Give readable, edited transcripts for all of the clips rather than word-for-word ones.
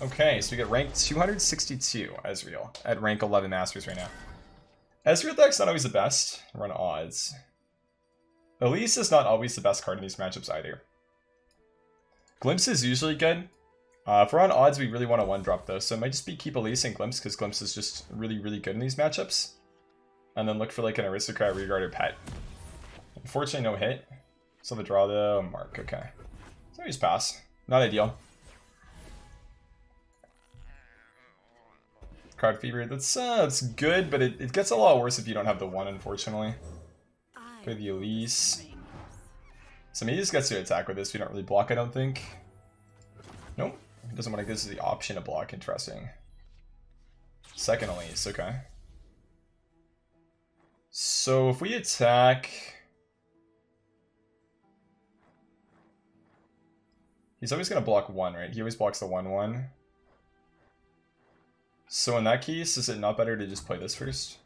Okay, so we get rank 262 Ezreal at rank 11 Masters right now. Ezreal deck's not always the best. Run odds. Elise is not always the best card in these matchups either. Glimpse is usually good. If we're on odds, we really want to 1-drop though, so it might just be keep Elise and Glimpse, because Glimpse is just really, really good in these matchups. And then look for like an Aristocrat, Rearguard, or Pet. Unfortunately, no hit. So the draw though, Mark, okay. So we just pass. Not ideal. Crowd Fever, that's good, but it gets a lot worse if you don't have the 1, unfortunately. Play the Elise. So maybe he just gets to attack with this. We don't really block, I don't think. Nope. He doesn't want to give us the option to block. Interesting. Second Elise, okay. So if we attack... He's always going to block 1, right? He always blocks the 1/1. So in that case, is it not better to just play this first?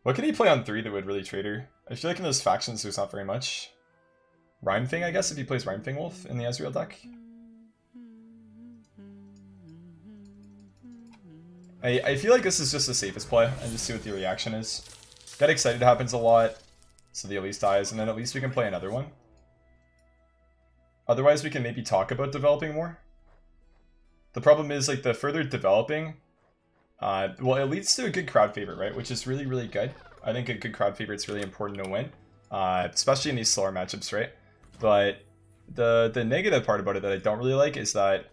What can he play on 3 that would really trade her? I feel like in those factions there's not very much. Rhyme Thing, I guess, if he plays Rhyme Thing Wolf in the Ezreal deck. I feel like this is just the safest play, and just see what the reaction is. Get Excited happens a lot, so the Elise dies, and then at least we can play another one. Otherwise we can maybe talk about developing more. The problem is, like, the further developing, well, it leads to a good crowd favorite, right? Which is really, really good. I think a good crowd favorite is really important to win, especially in these slower matchups, right? But the negative part about it that I don't really like is that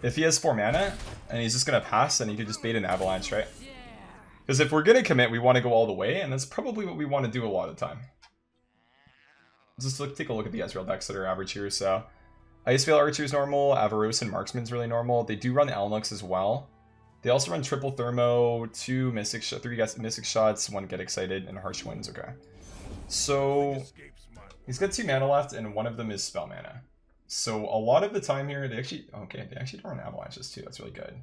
if he has 4 mana and he's just gonna pass, then he could just bait an avalanche, right? Because if we're gonna commit, we want to go all the way, and that's probably what we want to do a lot of the time. Let's just take a look at the Ezreal decks that are average here. So Iceveil Archer is normal, Avaros and Marksman's really normal. They do run Elnux as well. They also run triple Thermo, 3 Mystic Shots, 1 Get Excited, and Harsh Winds. Okay. So he's got 2 mana left, and one of them is spell mana. So a lot of the time here, they actually don't run Avalanches too. That's really good.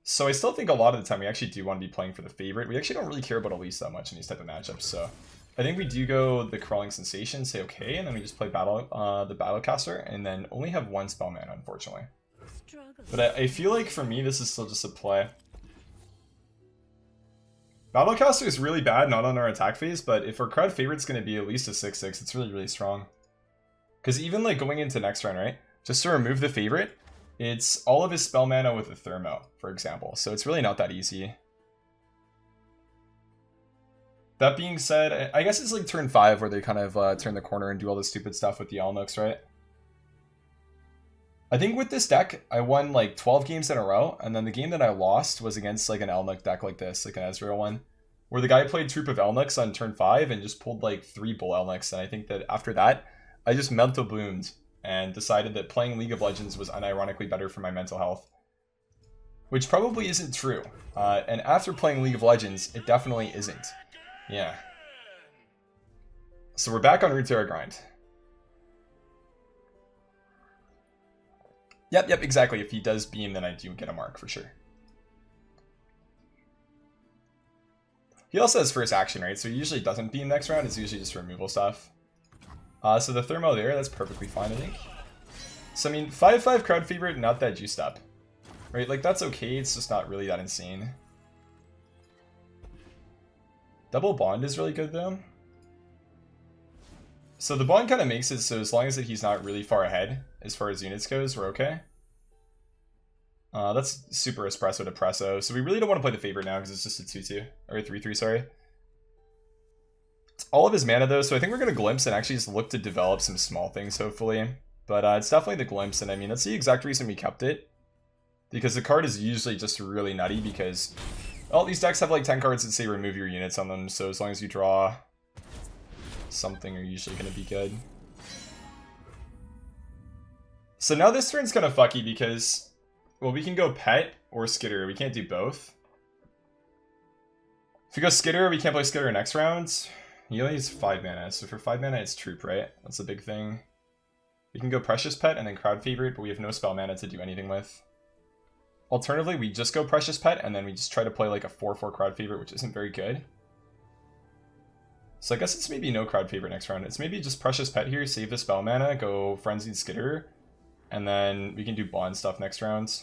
So I still think a lot of the time we actually do want to be playing for the favorite. We actually don't really care about Elise that much in these type of matchups. So I think we do go the Crawling Sensation, say okay, and then we just play the Battlecaster, and then only have 1 spell mana, unfortunately. But I feel like for me, this is still just a play. Battlecaster is really bad, not on our attack phase, but if our crowd favorite's going to be at least a 6/6, it's really, really strong. Because even like going into next round, right? Just to remove the favorite, it's all of his spell mana with a Thermo, for example. So it's really not that easy. That being said, I guess it's like turn 5 where they kind of turn the corner and do all this stupid stuff with the Elnux, right? I think with this deck, I won like 12 games in a row, and then the game that I lost was against like an Elnux deck like this, like an Ezreal one, where the guy played Troop of Elnux on turn 5 and just pulled like 3 Bull Elnux, and I think that after that, I just mental bloomed and decided that playing League of Legends was unironically better for my mental health. Which probably isn't true, and after playing League of Legends, it definitely isn't. Yeah. So we're back on Runeterra grind. Yep, exactly. If he does beam, then I do get a mark for sure. He also has first action, right? So he usually doesn't beam next round. It's usually just removal stuff. So the Thermo there, that's perfectly fine, I think. So I mean, 5/5 crowd favorite, not that juiced up. Right? Like, that's okay. It's just not really that insane. Double Bond is really good, though. So the Bond kind of makes it so as long as he's not really far ahead as far as units goes, we're okay. That's super espresso depresso. So we really don't want to play the favorite now because it's just a 2/2. Or a 3/3, sorry. It's all of his mana, though, so I think we're going to Glimpse and actually just look to develop some small things, hopefully. But it's definitely the Glimpse, and I mean, that's the exact reason we kept it. Because the card is usually just really nutty because... Well, these decks have like 10 cards that say remove your units on them, so as long as you draw something, you're usually going to be good. So now this turn's kind of fucky because, well, we can go Pet or Skitter. We can't do both. If we go Skitter, we can't play Skitter next round. He only has 5 mana, so for 5 mana it's Troop, right? That's the big thing. We can go Precious Pet and then Crowd Favorite, but we have no spell mana to do anything with. Alternatively, we just go Precious Pet, and then we just try to play like a 4/4 Crowd Favorite, which isn't very good. So I guess it's maybe no Crowd Favorite next round. It's maybe just Precious Pet here, save the spell mana, go Frenzied Skitter, And then we can do bond stuff next round.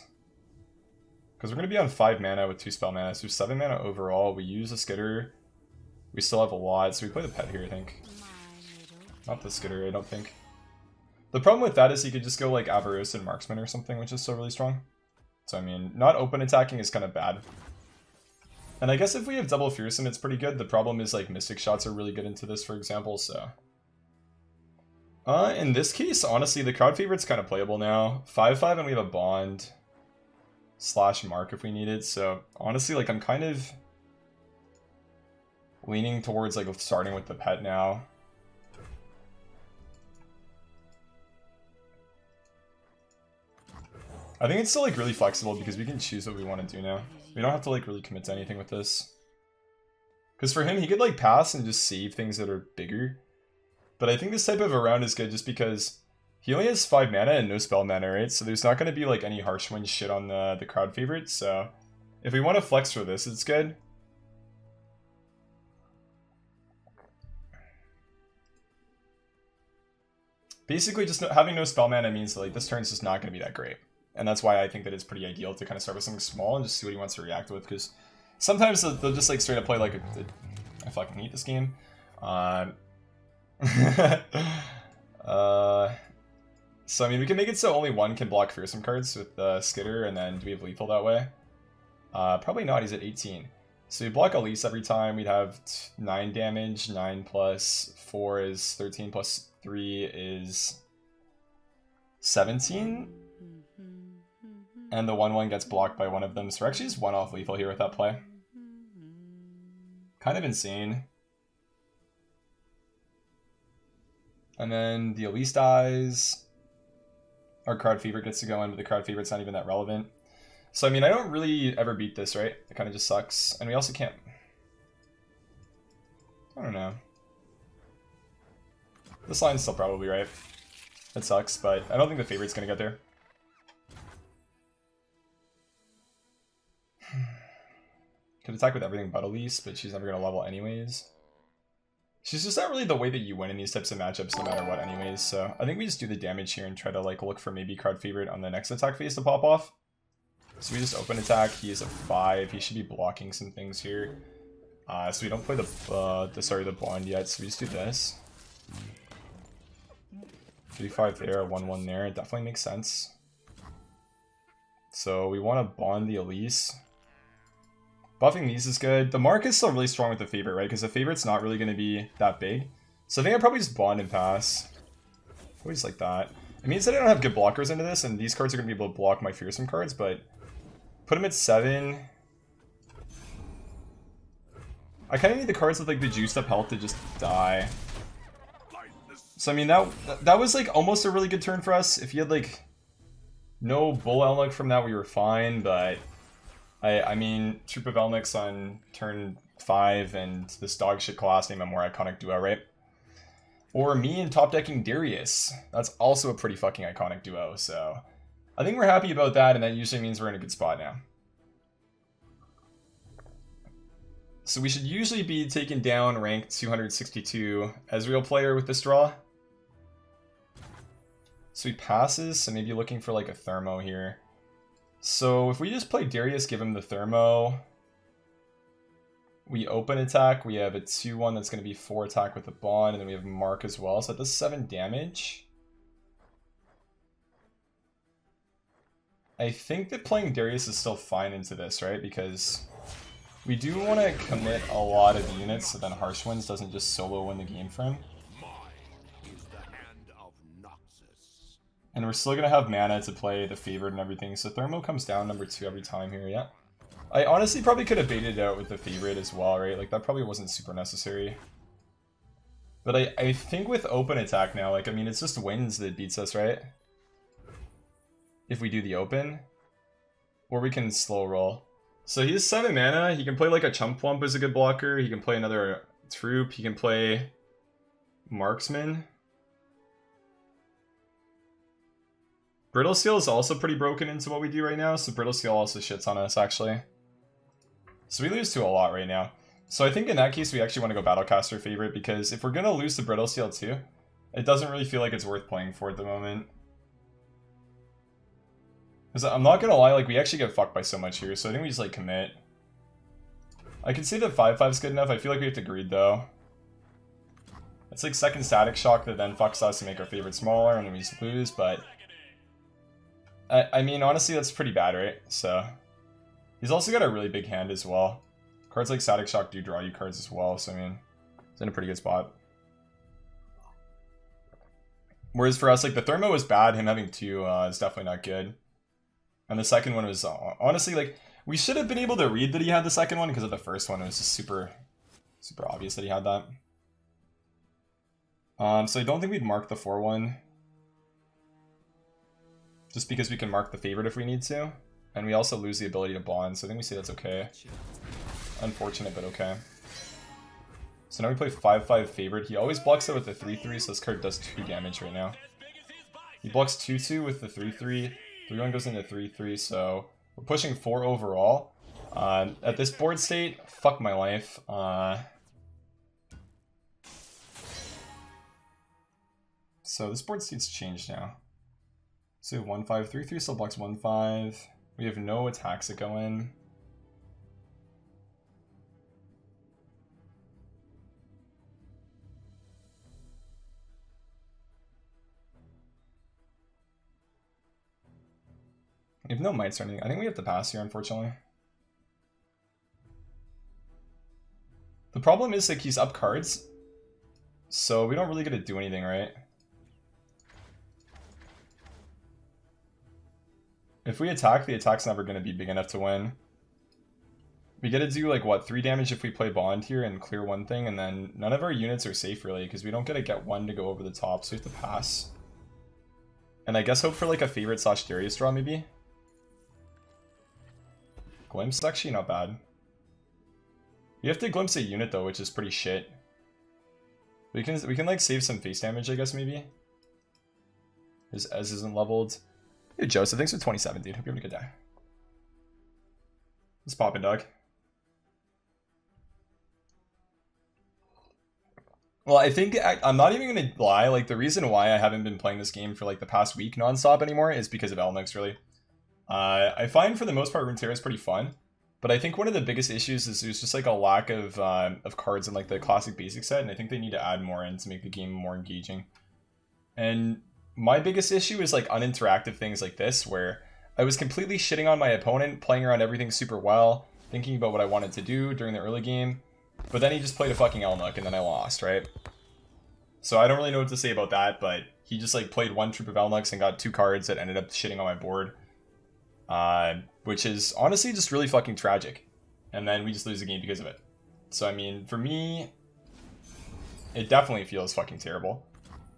Because we're going to be on 5 mana with 2 spell mana. So 7 mana overall. We use a skitter. We still have a lot. So we play the pet here, I think. Not the skitter, I don't think. The problem with that is you could just go like Avarice and Marksman or something, which is still really strong. So I mean, not open attacking is kind of bad. And I guess if we have double Fearsome, it's pretty good. The problem is like Mystic Shots are really good into this, for example, so... in this case, honestly, the crowd favorite's kind of playable now. 5/5 and we have a bond. / mark if we need it, so honestly, like, I'm kind of leaning towards like starting with the pet now. I think it's still like really flexible because we can choose what we want to do now. We don't have to like really commit to anything with this. Because for him, he could like pass and just save things that are bigger. But I think this type of a round is good just because he only has 5 mana and no spell mana, right? So there's not going to be like any harsh wind shit on the crowd favorite. So if we want to flex for this, it's good. Basically, just having no spell mana means that like this turn's just not going to be that great. And that's why I think that it's pretty ideal to kind of start with something small and just see what he wants to react with. Because sometimes they'll just like straight up play like I fucking hate this game. So I mean, we can make it so only one can block Fearsome cards with Skitter, and then do we have lethal that way? Probably not, he's at 18. So we block Elise every time, we'd have 9 damage, 9 plus 4 is 13 plus 3 is 17. And the 1/1 gets blocked by one of them, so we're actually just 1 off lethal here with that play. Kind of insane. And then the Elise dies. Our crowd favorite gets to go in, but the crowd favorite's not even that relevant. So I mean, I don't really ever beat this, right? It kind of just sucks. And we also can't... I don't know. This line's still probably right. It sucks, but I don't think the favorite's gonna get there. Could attack with everything but Elise, but she's never gonna level anyways. She's just not really the way that you win in these types of matchups no matter what anyways, so I think we just do the damage here and try to like look for maybe crowd favorite on the next attack phase to pop off. So we just open attack, he is a 5, he should be blocking some things here. So we don't play the bond yet, so we just do this. 3/5 there, 1/1 there, it definitely makes sense. So we want to bond the Elise. Buffing these is good. The mark is still really strong with the favorite, right? Because the favorite's not really going to be that big. So I think I'd probably just bond and pass. Always like that. It means that I don't have good blockers into this, and these cards are going to be able to block my Fearsome cards, but put them at 7. I kind of need the cards with like the juiced up health to just die. So I mean, that was like almost a really good turn for us. If you had like no Bull Elnick from that, we were fine, but... I mean, Troop of Elnics on turn 5 and this dog shit class name a more iconic duo, right? Or me and top decking Darius. That's also a pretty fucking iconic duo, so I think we're happy about that, and that usually means we're in a good spot now. So we should usually be taken down ranked 262 Ezreal player with this draw. So he passes, so maybe looking for like a Thermo here. So if we just play Darius, give him the Thermo, we open attack, we have a 2/1 that's going to be 4 attack with the bond, and then we have Mark as well, so that does 7 damage. I think that playing Darius is still fine into this, right? Because we do want to commit a lot of units so then Harsh Winds doesn't just solo win the game for him. And we're still going to have mana to play the favorite and everything, so Thermo comes down number 2 every time here, yeah. I honestly probably could have baited it out with the favorite as well, right? Like, that probably wasn't super necessary. But I think with open attack now, like, I mean, it's just wins that beats us, right? If we do the open. Or we can slow roll. So he has 7 mana, he can play like a Chump Wump as a good blocker, he can play another Troop, he can play Marksman. Brittle Steel is also pretty broken into what we do right now, so Brittle Steel also shits on us, actually. So we lose to a lot right now. So I think in that case, we actually want to go Battlecaster favorite, because if we're going to lose to Brittle Steel too, it doesn't really feel like it's worth playing for at the moment. Because I'm not gonna lie, like, we actually get fucked by so much here, so I think we just, like, commit. I can see that 5/5's good enough. I feel like we have to greed, though. It's like second static shock that then fucks us and make our favorite smaller, and then we just lose, but... I mean, honestly, that's pretty bad, right? So... He's also got a really big hand as well. Cards like static shock do draw you cards as well, so I mean... It's in a pretty good spot. Whereas for us, like, the Thermo was bad. Him having 2 is definitely not good. And the second one was, honestly, like, we should have been able to read that he had the second one because of the first one. It was just super obvious that he had that. So I don't think we'd mark the 4-1. Just because we can mark the favorite if we need to. And we also lose the ability to bond, so I think we say that's okay. Unfortunate, but okay. So now we play 5/5 favorite. He always blocks it with the 3/3, so this card does 2 damage right now. He blocks 2/2 with the 3/3. 3/1 goes into 3/3, so we're pushing 4 overall. At this board state, fuck my life. So this board state's changed now. So 1/5, 3/3 still blocks 1/5. We have no attacks that go in. We have no mites or anything. I think we have to pass here, unfortunately. The problem is, like, he's up cards, so we don't really get to do anything, right? If we attack, the attack's never going to be big enough to win. We get to do, like, what, 3 damage if we play Bond here and clear one thing, and then none of our units are safe, really, because we don't get to get one to go over the top, so we have to pass. And I guess hope for, like, a favorite / Darius draw, maybe? Glimpse is actually not bad. We have to glimpse a unit, though, which is pretty shit. We can like, save some face damage, I guess, maybe? His Ez isn't leveled. Hey, Joseph, thanks for 27, dude. Hope you're having a good day. Let's pop in, dog. Well, I think I'm not even gonna lie. Like, the reason why I haven't been playing this game for like the past week nonstop anymore is because of Elnix, really. I find for the most part Runeterra is pretty fun, but I think one of the biggest issues is there's just like a lack of cards in like the classic basic set, and I think they need to add more in to make the game more engaging. And my biggest issue is like uninteractive things like this, where I was completely shitting on my opponent, playing around everything super well, thinking about what I wanted to do during the early game, but then he just played a fucking Elnuk and then I lost, right? So I don't really know what to say about that, but he just like played one troop of Elnuks and got 2 cards that ended up shitting on my board. Which is honestly just really fucking tragic. And then we just lose the game because of it. So I mean, for me, it definitely feels fucking terrible.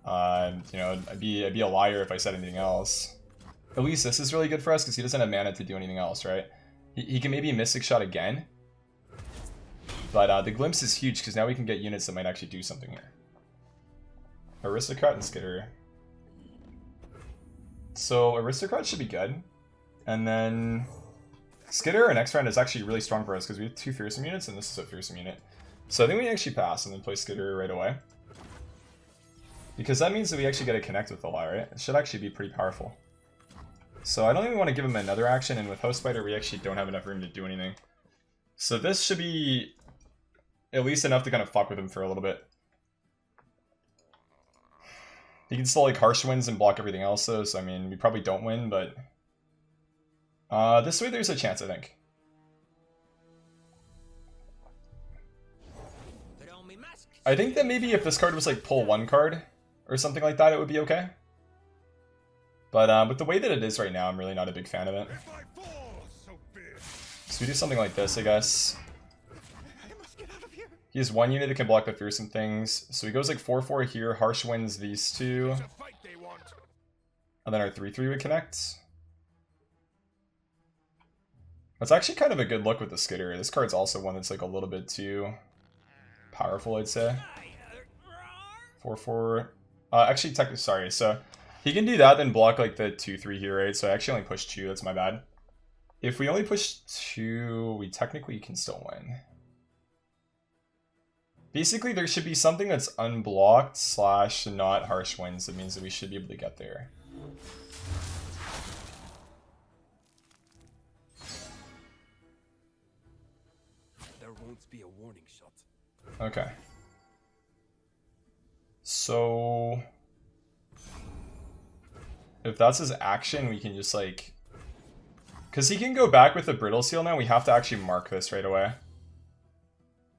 You know, I'd be a liar if I said anything else. At least this is really good for us because he doesn't have mana to do anything else, right? He can maybe Mystic Shot again. But the Glimpse is huge because now we can get units that might actually do something here. Aristocrat and Skitter. So Aristocrat should be good. And then Skitter next round is actually really strong for us because we have 2 Fearsome units and this is a Fearsome unit. So I think we actually pass and then play Skitter right away. Because that means that we actually get to connect with the lie, right? It should actually be pretty powerful. So I don't even want to give him another action, and with Host Spider we actually don't have enough room to do anything. So this should be at least enough to kind of fuck with him for a little bit. He can still like Harsh Winds and block everything else though, so I mean, we probably don't win, but... this way there's a chance, I think. I think that maybe if this card was like pull 1 card or something like that, it would be okay. But with the way that it is right now, I'm really not a big fan of it. So we do something like this, I guess. He has 1 unit that can block the Fearsome things. So he goes like 4/4 here, Harsh Winds these 2. And then our 3/3 would connect. That's actually kind of a good look with the Skitter. This card's also one that's like a little bit too powerful, I'd say. 4/4. Actually, technically, sorry. So he can do that, then block like the 2/3 here, right? So I actually only pushed 2. That's my bad. If we only push 2, we technically can still win. Basically, there should be something that's unblocked / not Harsh Winds. That means that we should be able to get there. must be a warning shot. Okay. So if that's his action, we can just like, because he can go back with the brittle seal now, we have to actually mark this right away.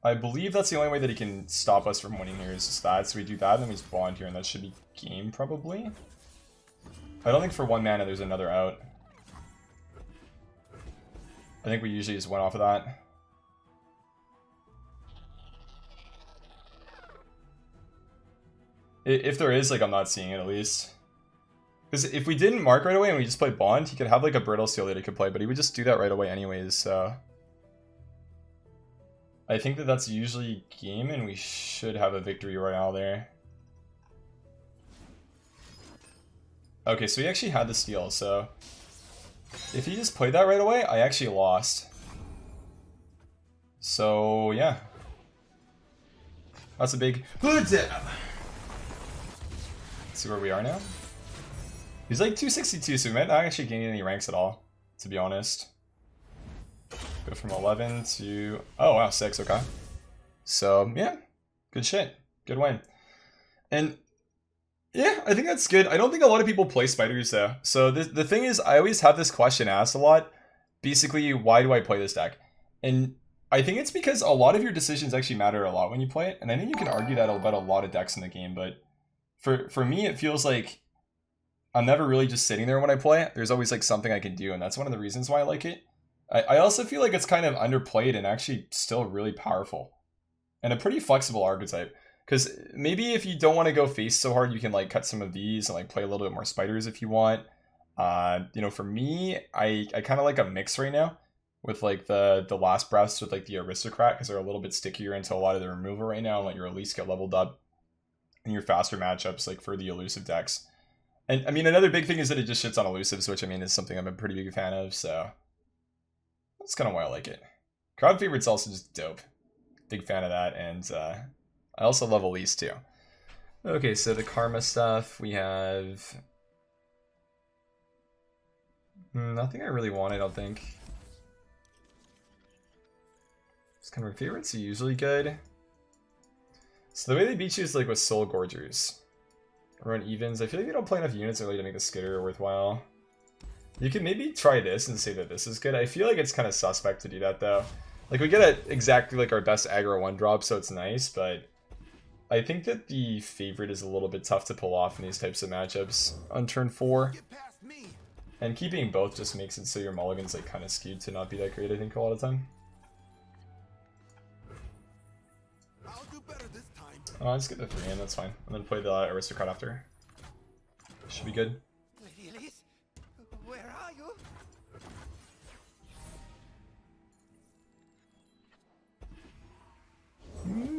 I believe that's the only way that he can stop us from winning here is just that. So we do that, and then we just bond here, and that should be game, probably. I don't think for 1 mana there's another out. I think we usually just went off of that. If there is, like, I'm not seeing it at least. Because if we didn't mark right away and we just play Bond, he could have like a Brittle Seal that he could play, but he would just do that right away anyways, so... I think that that's usually game, and we should have a victory royale there. Okay, so he actually had the steal, so... if he just played that right away, I actually lost. So, yeah. That's a big... Let's see where we are now. He's like 262, so we might not actually gain any ranks at all, to be honest. Go from 11 to... oh, wow, 6, okay. So, yeah. Good shit. Good win. And, yeah, I think that's good. I don't think a lot of people play spiders, though. So, the thing is, I always have this question asked a lot. Basically, why do I play this deck? And I think it's because a lot of your decisions actually matter a lot when you play it. And I think you can argue that about a lot of decks in the game. But for me, it feels like I'm never really just sitting there when I play it. There's always like something I can do, and that's one of the reasons why I like it. I also feel like it's kind of underplayed and actually still really powerful. And a pretty flexible archetype. Because maybe if you don't want to go face so hard, you can like cut some of these and like play a little bit more spiders if you want. You know, for me, I kind of like a mix right now with like the last breaths with like the aristocrat, because they're a little bit stickier into a lot of the removal right now and let your Elise get leveled up in your faster matchups like for the elusive decks. And I mean, another big thing is that it just shits on elusives, which I mean is something I'm a pretty big fan of, so that's kind of why I like it. Crowd favorite's also just dope. Big fan of that, and I also love Elise too. Okay, so the karma stuff, we have nothing I really want, I don't think. Just kind of favorites are usually good. So the way they beat you is like with Soul Gorgers. Run evens. I feel like they don't play enough units early to make the skitter worthwhile. You can maybe try this and say that this is good. I feel like it's kind of suspect to do that though. Like we get exactly like our best aggro 1-drop, so it's nice, but I think that the favorite is a little bit tough to pull off in these types of matchups on turn 4. And keeping both just makes it so your mulligan's like kind of skewed to not be that great, I think, a lot of the time. Oh, let's get the 3 in, that's fine. And then play the aristocrat after. Should be good. Lady Elise, where are you?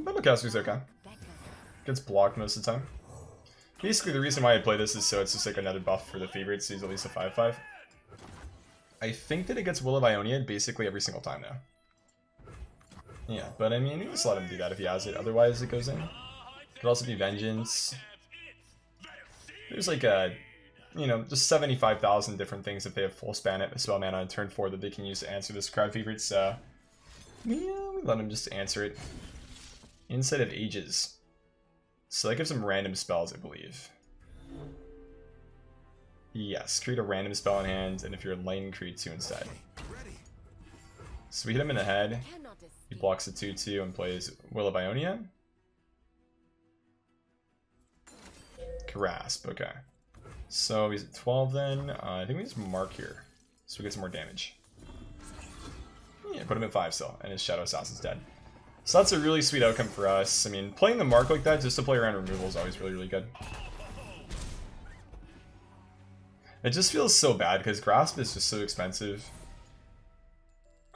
Bubblecaster's okay. Gets blocked most of the time. Basically, the reason why I play this is so it's just like another buff for the favorite, so he's at least a 5/5. I think that it gets Will of Ionia basically every single time now. Yeah, but I mean, you just let him do that if he has it, otherwise it goes in. Could also be Vengeance. There's like a, you know, just 75,000 different things if they have full spell mana on turn 4 that they can use to answer this crowd favorite, so yeah, we let him just answer it. Instead of Ages. So that gives him random spells, I believe. Yes, create a random spell in hand, and if you're enlightened, create 2 instead. So we hit him in the head. He blocks a 2/2 and plays Will of Ionia. Grasp, okay. So he's at 12 then. I think we just mark here, so we get some more damage. Yeah, put him at 5 still, and his Shadow Assassin's dead. So that's a really sweet outcome for us. I mean, playing the mark like that just to play around removal is always really, really good. It just feels so bad because Grasp is just so expensive.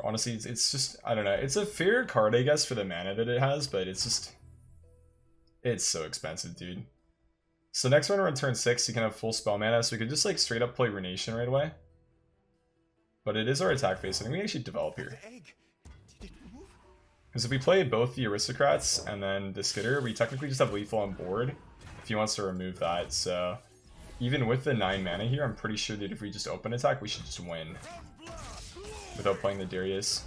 Honestly, it's just, I don't know. It's a fair card, I guess, for the mana that it has, but it's just, it's so expensive, dude. So next run, we're on turn 6, you can have full spell mana, so we could just like straight up play Runation right away. But it is our attack phase, I think we actually develop here. Because if we play both the Aristocrats and then the Skitter, we technically just have lethal on board if he wants to remove that. So even with the 9 mana here, I'm pretty sure that if we just open attack, we should just win without playing the Darius.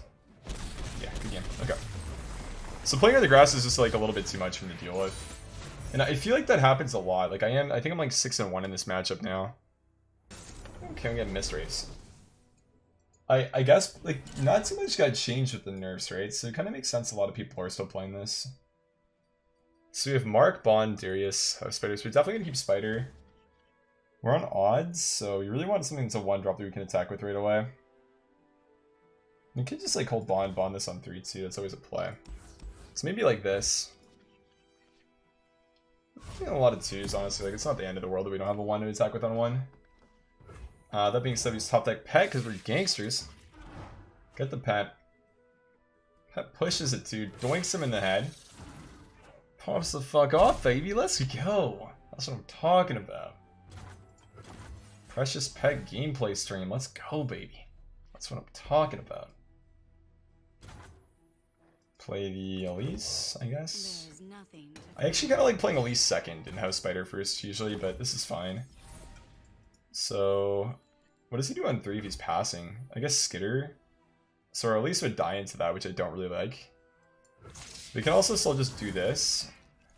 Yeah, good game. Okay. So playing on the grass is just like a little bit too much for me to deal with. And I feel like that happens a lot. Like I think I'm like 6-1 in this matchup now. Okay, we get missed race. I guess like not too much got changed with the nerfs, right? So it kind of makes sense a lot of people are still playing this. So we have Mark, Bond, Darius, House Spider. So we're definitely gonna keep Spider. We're on odds, so you really want something that's a 1-drop that we can attack with right away. You could just like hold Bond this on 3 too. That's always a play. So maybe like this. A lot of 2s, honestly. Like it's not the end of the world that we don't have a 1 to attack with on 1. That being said, we just top deck Pet because we're gangsters. Get the Pet. Pet pushes it to doinks him in the head. Pops the fuck off, baby. Let's go. That's what I'm talking about. Precious Pet gameplay stream. Let's go, baby. That's what I'm talking about. Play the Elise, I guess. I actually kind of like playing Elise second and House Spider first usually, but this is fine. So, what does he do on 3 if he's passing? I guess Skitter. So our Elise would die into that, which I don't really like. We can also still just do this.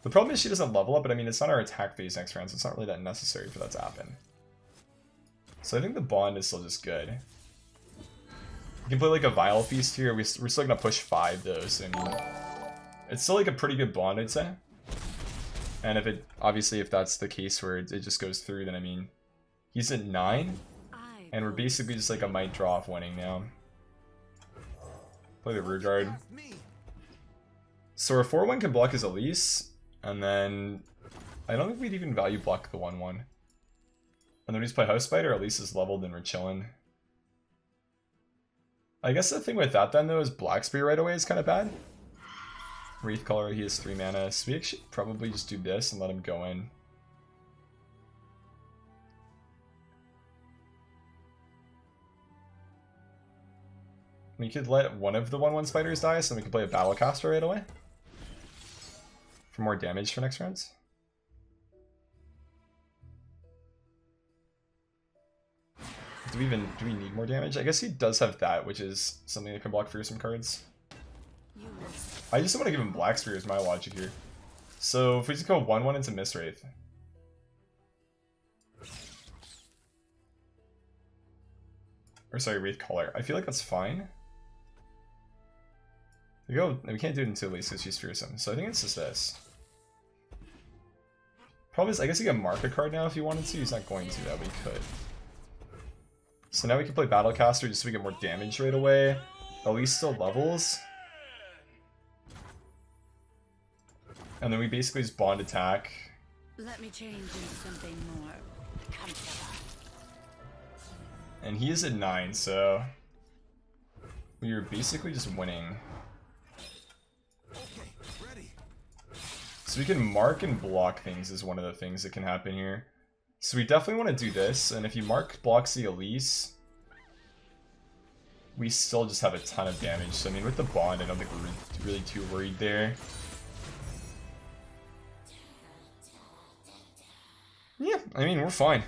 The problem is she doesn't level up, but I mean, it's not our attack phase next round, so it's not really that necessary for that to happen. So I think the Bond is still just good. We can play like a Vile Feast here. We're still gonna push 5 though, so I mean, it's still like a pretty good Bond, I'd say. And if it, obviously if that's the case where it just goes through, then I mean, he's at 9, and we're basically just like a might draw off winning now. Play the Rear Guard. So our 4-1 can block his Elise, and then I don't think we'd even value block the 1-1. And then we just play House Spider, Elise is leveled and we're chilling. I guess the thing with that then though is Black Spear right away is kind of bad. Wraith Caller, he has 3 mana, so we actually probably just do this and let him go in. We could let one of the 1-1 spiders die, so we can play a Battlecaster right away. For more damage for next rounds. Do we need more damage? I guess he does have that, which is something that can block fearsome cards. I just want to give him Black Spear is my logic here. So if we just go 1-1 into Mistwraith. Or sorry, Wraith Caller. I feel like that's fine. We can't do it until Elise because she's fearsome. So I think it's just this. Problem is, I guess he can mark a card now if he wanted to. He's not going to, that we could. So now we can play Battlecaster just so we get more damage right away. Elise still levels. And then we basically just Bond attack. Let me change into something more comfortable. And he is at 9, so we are basically just winning. Okay, ready. So we can mark and block things is one of the things that can happen here. So we definitely want to do this, and if he mark blocks the Elise, we still just have a ton of damage. So I mean, with the Bond, I don't think we're really too worried there. Yeah, I mean, we're fine.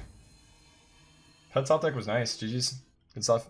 Pet top deck was nice. GG's. Good stuff.